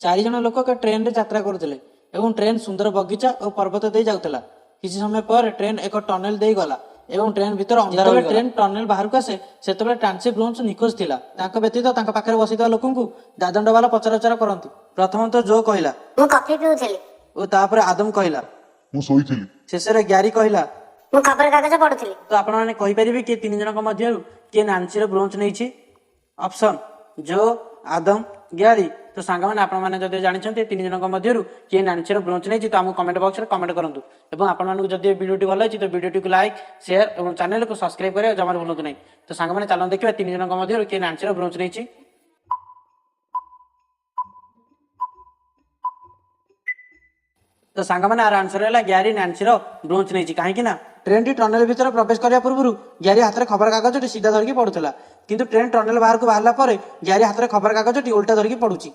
चारि जण लोक ट्रेन रे यात्रा करुଥିଲେ ଏବଂ ट्रेन सुंदर बगीचा और पर्वत दे जाउतला। किछि समय पर ट्रेन एक टनेल दे गला एवं ट्रेन भीतर अंधार हो गला। ट्रेन टनेल बाहर को आसे सेतबे ट्रांसी ब्रोंच निखोज थिला। तांका व्यतीत तांका पाखरे बसिता लोकंकु दादंड वाला पचराउचरा करंती। प्रथम तो जो कहिला मु कॉफी पिउथिली ओ तापर आदम कहिला मु सोईथिली। शेषरे ग्यारी कहिला मु खबर कागज पढुथिली। तो आपण माने कहि परिबे कि तीन जनक मध्यरु के नांसी रो ब्रोंच नैछि? ऑप्शन जो आदम ग्यारी। तो सांग मैंने आपण मैंने जदि जानते तीन जनक मध्यरु किए नांसी रो ब्रोंच नैछि तो हमको कमेंट बॉक्स रे कमेंट करंतु। एवं आपण मानकु जदि वीडियोटी भल होछि तो वीडियोटी को लाइक शेयर और चैनल को सब्सक्राइब करे जमार भूलंतु नहीं। तो सांग मैंने चलन देखिबा तीन जनक मध्यरु किए नांसी रो ब्रोंच नैछि। तो सांग मैंने आर आंसर है ग्यारी नांसी रो ब्रोंच नैछि। काहे कि ना ट्रेन टी टनेल भीतर प्रवेश करिया पूर्व ग्यारी हाथ में खबर कागज सीधा धरिकी पड़ूला, किंतु ट्रेन टनेल बाहर को बाहरला पर ग्यारी हाथ में खबर कागज उल्टा धरिकी पड़ुची।